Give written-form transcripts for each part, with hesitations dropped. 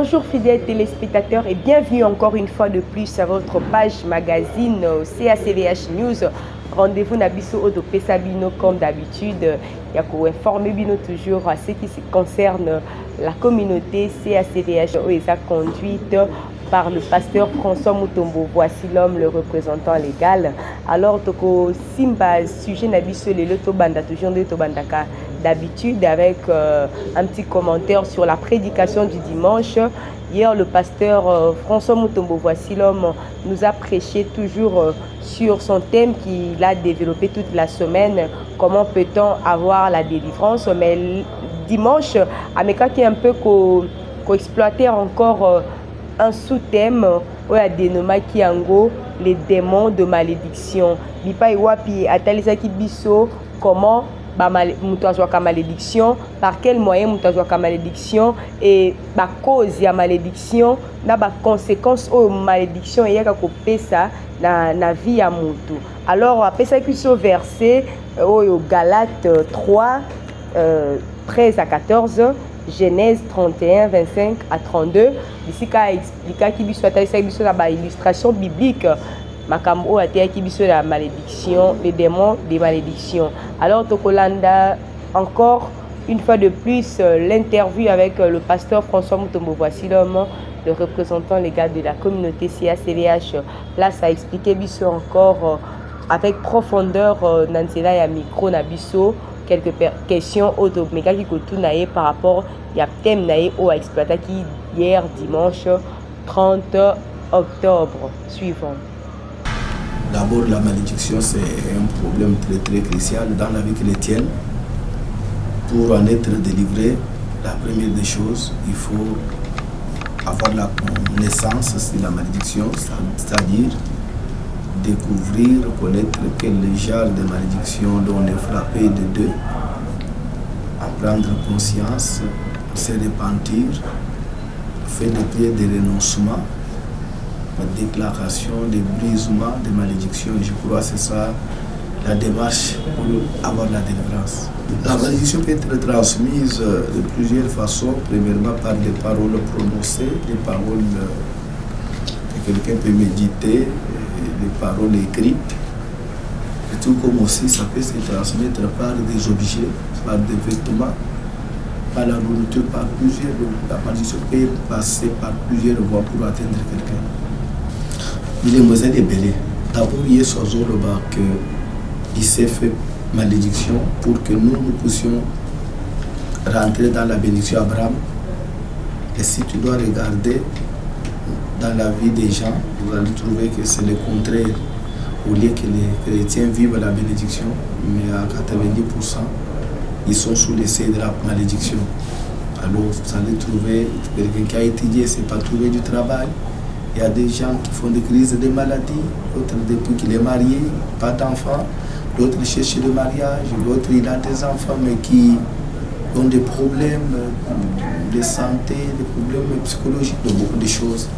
Bonjour fidèles téléspectateurs et bienvenue encore une fois de plus à votre page magazine CACVH News. Rendez-vous Nabiso Odopé Sabino comme d'habitude. Il y a pour informer Bino toujours à ce qui concerne la communauté CACVH où est conduite par le pasteur François Mutombo. Voici l'homme, le représentant légal. Alors, Toko Simba, sujet Nabiso, le Loto Banda, toujours de Tobandaka. D'habitude avec un petit commentaire sur la prédication du dimanche. Hier, le pasteur François Mutombo, voici l'homme, nous a prêché toujours sur son thème qu'il a développé toute la semaine. Comment peut-on avoir la délivrance? Mais dimanche, Ameka qui est un peu co-exploité encore un sous-thème où il y a dénommé Kiango, les démons de malédiction. Bipa Iwapi, Atalisa Kibiso, comment la malédiction, par quel moyen la malédiction et la cause de la malédiction, la conséquence de la malédiction et la vie à Moutou. Alors, après ça, il y verset au Galates 3, 13 à 14, Genèse 31, 25 à 32. Ici, il explique qu'il y a une illustration biblique. Makambo a été sur la malédiction, les démons des malédictions. Alors, Tokolanda, encore une fois de plus, l'interview avec le pasteur François Mutombo. Voici l'homme, le représentant légal de la communauté CACVH. Place à expliquer Bisso encore avec profondeur Nansela et micro Nabiso quelques questions automéga qui continuent par rapport à thème naïe ou à exploiter qui hier dimanche 30 octobre suivant. D'abord, la malédiction, c'est un problème très très crucial dans la vie chrétienne. Pour en être délivré, la première des choses, il faut avoir la connaissance de la malédiction, c'est-à-dire découvrir, connaître quel genre de malédiction dont on est frappé de deux, en prendre conscience, se repentir, faire des prières de renoncement, la déclaration, des brisements, des malédictions. Je crois que c'est ça la démarche pour avoir la délivrance. La malédiction peut être transmise de plusieurs façons. Premièrement, par des paroles prononcées, des paroles que quelqu'un peut méditer, des paroles écrites. Et tout comme aussi, ça peut se transmettre par des objets, par des vêtements, par la nourriture, par plusieurs. La malédiction peut passer par plusieurs voies pour atteindre quelqu'un. Il est besoin de belé. D'abord, il y a ce jour-là qu'il s'est fait malédiction pour que nous puissions rentrer dans la bénédiction d'Abraham. Et si tu dois regarder dans la vie des gens, vous allez trouver que c'est le contraire. Au lieu que les chrétiens vivent la bénédiction, mais à 90%, ils sont sous l'essai de la malédiction. Alors, vous allez trouver quelqu'un qui a étudié, c'est pas trouver du travail. Il y a des gens qui font des crises de maladies, d'autres depuis qu'il est marié, pas d'enfants, d'autres cherchent le mariage, d'autres il a des enfants mais qui ont des problèmes de santé, des problèmes psychologiques, de beaucoup de choses.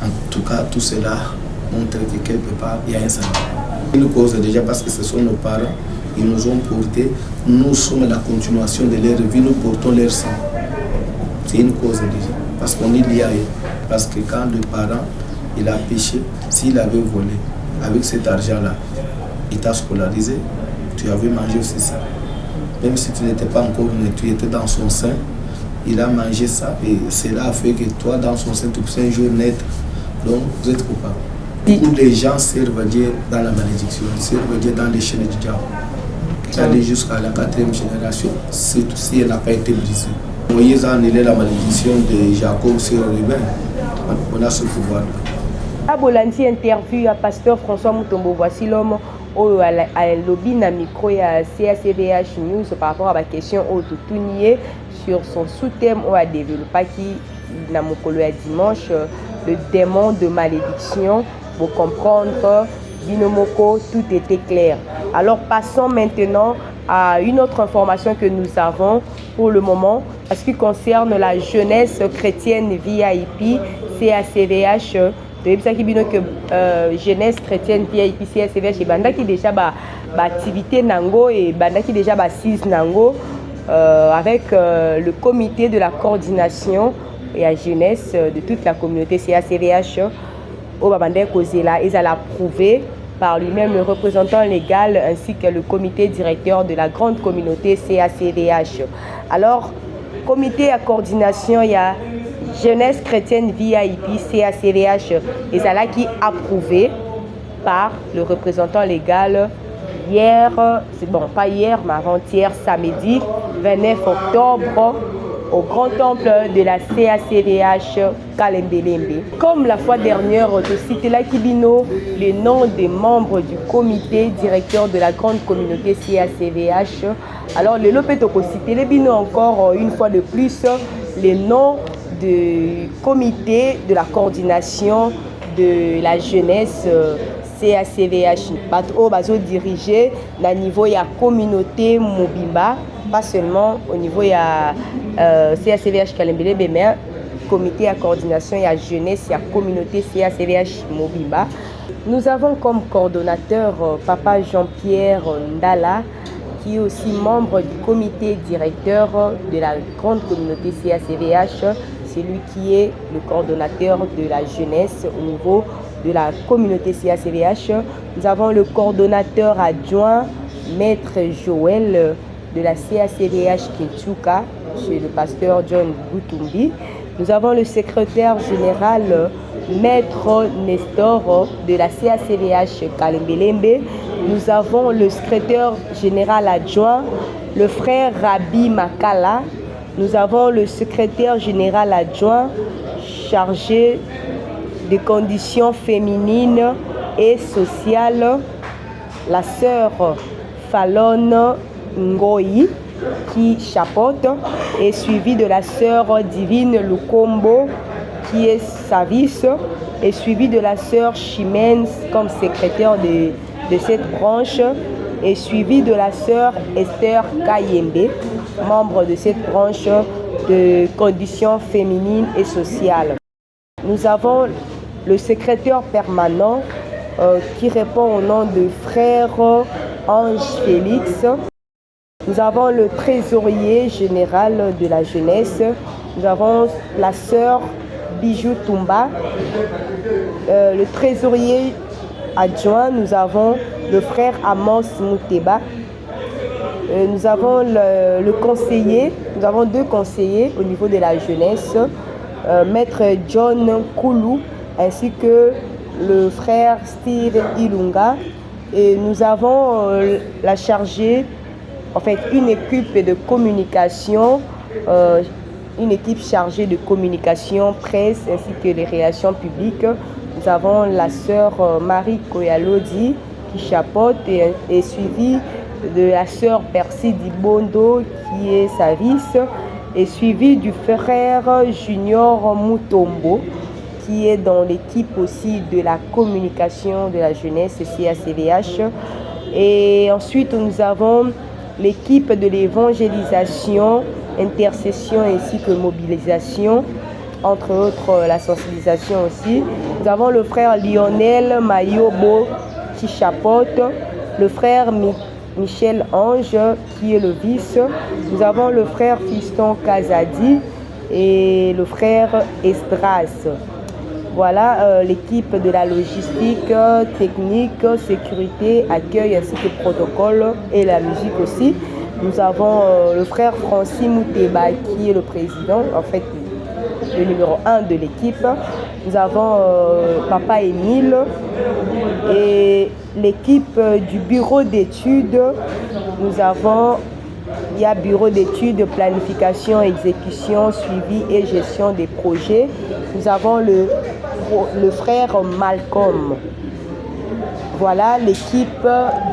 En tout cas, tout cela montre que quelque part, il y a un salut. Une cause déjà parce que ce sont nos parents, ils nous ont portés, nous sommes la continuation de leur vie, nous portons leur sang. C'est une cause déjà, parce qu'on est lié à eux. Parce que quand le parent il a péché, s'il avait volé, avec cet argent-là, il t'a scolarisé, tu avais mangé aussi ça. Même si tu n'étais pas encore né, tu étais dans son sein, il a mangé ça et cela a fait que toi, dans son sein, tu peux un jour naître. Donc, vous êtes coupable. Beaucoup de gens servent Dieu dans la malédiction, servent Dieu dans les chaînes du diable. Qui allait jusqu'à la 4e génération, surtout si elle n'a pas été brisée. Moïse a annulé la malédiction de Jacob sur Ruben. On a ce pouvoir. À Bolandi interview à pasteur François Mutombo. Voici l'homme au lobby na micro à CACVH News par rapport à la question au Toutounier sur son sous-thème au a développé qui n'a mokolo à dimanche le démon de malédiction. Pour comprendre Binomoko, tout était clair. Alors passons maintenant à une autre information que nous avons pour le moment, en ce qui concerne la jeunesse chrétienne VIP CACVH. De jeunesse chrétienne VIP CACVH et banda qui déjà activité nango et banda qui déjà assise nango avec le comité de la coordination et à jeunesse de toute la communauté CACVH au Babandé Kozela. Ils allaient approuver par lui-même le représentant légal ainsi que le comité directeur de la grande communauté CACVH. Alors, comité à coordination, il y a jeunesse chrétienne VIP CACVH. Ils allaient qui approuvé par le représentant légal hier, c'est bon, pas hier, mais avant-hier, samedi 29 octobre, au grand temple de la CACVH Kalembelembe. Comme la fois dernière, de citer là Kibino, les noms des membres du comité directeur de la grande communauté CACVH. Alors, le Lopetoko cité les bino encore une fois de plus les noms du comité de la coordination de la jeunesse CACVH. Bato bazo dirigé na niveau ya communauté Mobimba, pas seulement au niveau ya CACVH Kalembele, mais comité à coordination et à jeunesse et à communauté CACVH Mobimba. Nous avons comme coordonnateur Papa Jean-Pierre Ndala, qui est aussi membre du comité directeur de la grande communauté CACVH. C'est lui qui est le coordonnateur de la jeunesse au niveau de la communauté CACVH. Nous avons le coordonnateur adjoint, Maître Joël, de la CACVH Kinchuka, chez le pasteur John Boutumbi. Nous avons le secrétaire général, Maître Nestor, de la CACVH Kalembelembe. Nous avons le secrétaire général adjoint, le frère Rabbi Makala. Nous avons le secrétaire général adjoint chargé des conditions féminines et sociales, la sœur Fallon Ngoyi, qui chapeaute, et suivi de la sœur Divine Lukombo, qui est service, et suivi de la sœur Chimène comme secrétaire de cette branche, et suivi de la sœur Esther Kayembe, membre de cette branche de conditions féminines et sociales. Nous avons le secrétaire permanent qui répond au nom de frère Ange Félix. Nous avons le trésorier général de la jeunesse. Nous avons la sœur Bijou Toumba. Le trésorier adjoint, nous avons le frère Amos Mouteba. Nous avons le conseiller, nous avons deux conseillers au niveau de la jeunesse, Maître John Koulou ainsi que le frère Steve Ilunga. Et nous avons la chargée, en fait une équipe de communication, une équipe chargée de communication presse ainsi que les relations publiques. Nous avons la sœur Marie Koyalodi qui chapeaute et suivie de la sœur Percy Dibondo qui est service, et suivi du frère Junior Mutombo qui est dans l'équipe aussi de la communication de la jeunesse CACVH. Et ensuite nous avons l'équipe de l'évangélisation, intercession ainsi que mobilisation, entre autres la sensibilisation aussi. Nous avons le frère Lionel Mayobo qui chapeaute, le frère Michel Ange qui est le vice. Nous avons le frère Fiston Kazadi et le frère Estras. Voilà l'équipe de la logistique, technique, sécurité, accueil ainsi que protocole et la musique aussi. Nous avons le frère Francis Mouteba qui est le président, en fait le numéro 1 de l'équipe. Nous avons Papa Émile et l'équipe du bureau d'études. Il y a bureau d'études, planification, exécution, suivi et gestion des projets. Nous avons le frère Malcolm. Voilà l'équipe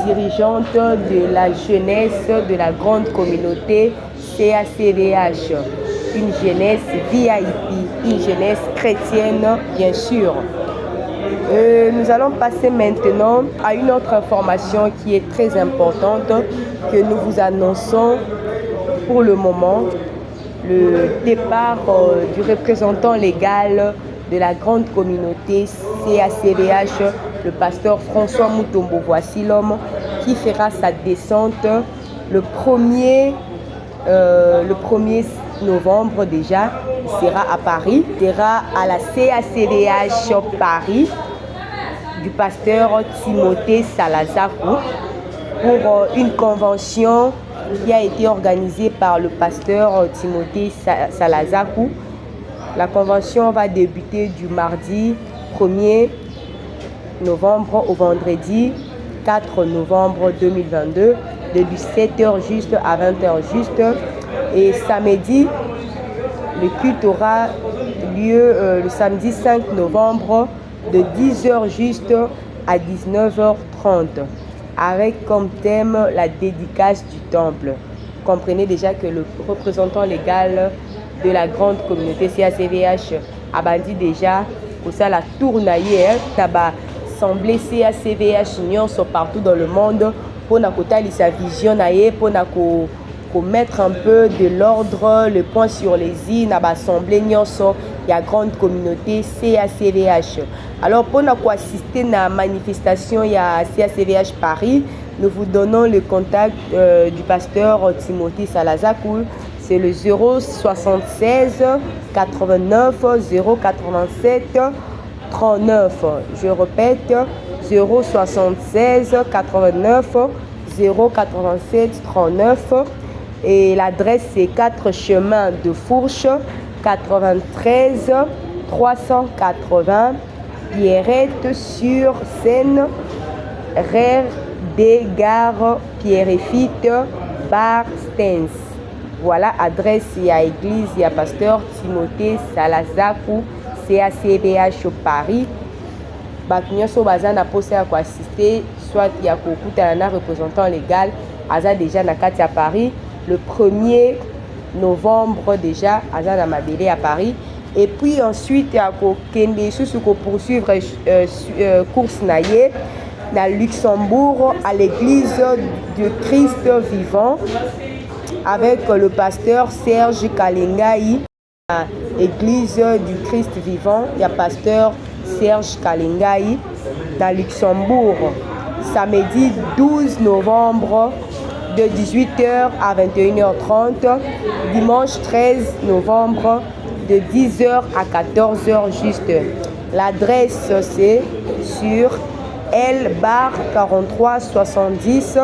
dirigeante de la jeunesse de la grande communauté CACVH. Une jeunesse VIP, une jeunesse chrétienne bien sûr. Nous allons passer maintenant à une autre information qui est très importante que nous vous annonçons pour le moment. Le départ du représentant légal de la grande communauté CACVH, le pasteur François Mutombo. Voici l'homme qui fera sa descente le 1er novembre déjà, il sera à Paris. Il sera à la CACVH Paris du pasteur Timothée Salazakou pour une convention qui a été organisée par le pasteur Timothée Salazakou. La convention va débuter du mardi 1er novembre au vendredi 4 novembre 2022, de 17h juste à 20h juste. Et samedi, le culte aura lieu le samedi 5 novembre de 10h juste à 19h30, avec comme thème la dédicace du temple. Vous comprenez déjà que le représentant légal de la grande communauté CACVH a bandi déjà pour ça la tournaille assemblée CACVH nyonso partout dans le monde pour nakotali sa vision naie pour mettre un peu de l'ordre, le point sur les i na assemblée nyonso ya grande communauté CACVH. Alors pour assister na manifestation ya CACVH Paris, nous vous donnons le contact du pasteur Timothée Salazakou. C'est le 076 89 087 39. Je répète, 076 89 087 39. Et l'adresse c'est 4 chemins de Fourche, 93 380 Pierrette sur Seine, RER des gares Pierrefitte, Bar Stens. Voilà, adresse, il y a église, il y a pasteur Timothée Salazakou, CACVH Paris. Bakunyoso bazana posé à quoi assister, soit il y a un représentant légal, Aza déjà na Kati à Paris, le 1er novembre déjà, Aza na Mabélé à Paris. Et puis ensuite, il y a Kende sous poursuivre course naïe na Luxembourg à l'église du Christ vivant, avec le pasteur Serge Kalengai. À l'église du Christ vivant, il y a pasteur Serge Kalengai dans Luxembourg. Samedi 12 novembre de 18h à 21h30. Dimanche 13 novembre de 10h à 14h juste. L'adresse c'est sur L bar 4370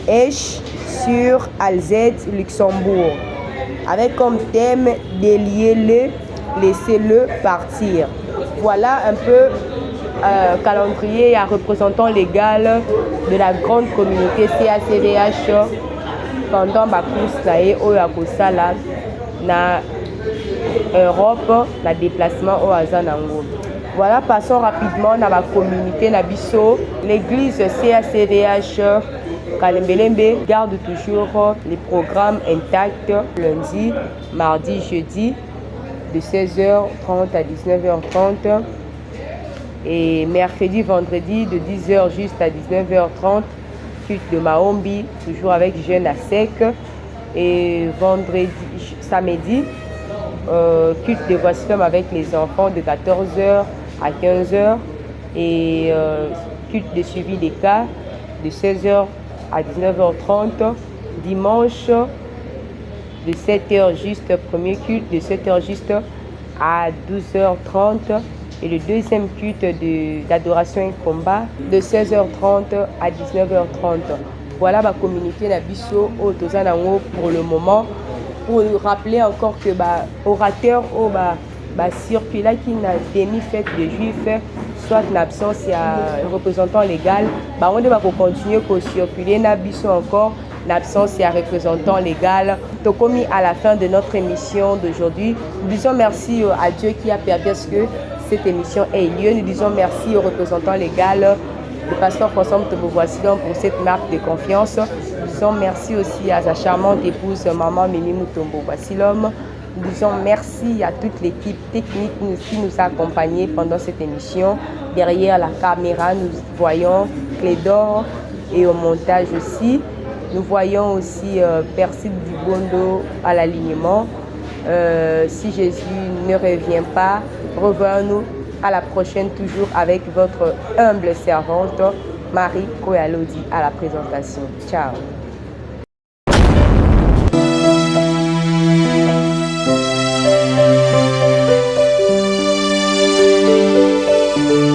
Esch sur Alzette, Luxembourg, avec comme thème déliez-le, laissez-le partir. Voilà un peu calendrier à représentant légal de la grande communauté CACVH pendant ma course na na Europe, na déplacement au Azanango. Voilà, passons rapidement dans ma communauté Nabiso. L'église CACVH Kalembelembe garde toujours les programmes intacts lundi, mardi, jeudi de 16h30 à 19h30 et mercredi, vendredi de 10h juste à 19h30, culte de Mahombi, toujours avec jeûne à sec, et vendredi, samedi, culte de Voici-L'Homme avec les enfants de 14h à 15h et culte de suivi des cas de 16h à 19h30, dimanche de 7h juste, premier culte de 7h juste à 12h30 et le deuxième culte d'adoration et combat de 16h30 à 19h30. Voilà ma communauté Nabiso au Tozanango pour le moment. Pour rappeler encore que orateur au circulat qui n'a demi-fête de juifs, soit en absence, il y a un représentant légal, on va continuer à circuler Nabiso encore. L'absence et un représentant légal. Donc, commis à la fin de notre émission d'aujourd'hui, nous disons merci à Dieu qui a permis à ce que cette émission ait lieu. Nous disons merci au représentant légal, le pasteur François Voici-L'Homme pour cette marque de confiance. Nous disons merci aussi à sa charmante épouse, maman Mimi Mutombo Voici-L'Homme. Nous disons merci à toute l'équipe technique qui nous a accompagnés pendant cette émission. Derrière la caméra, nous voyons Clédor et au montage aussi. Nous voyons aussi Perside Dubondo à l'alignement. Si Jésus ne revient pas, revenons-nous à la prochaine, toujours avec votre humble servante, Marie Koyalodi à la présentation. Ciao. Thank you.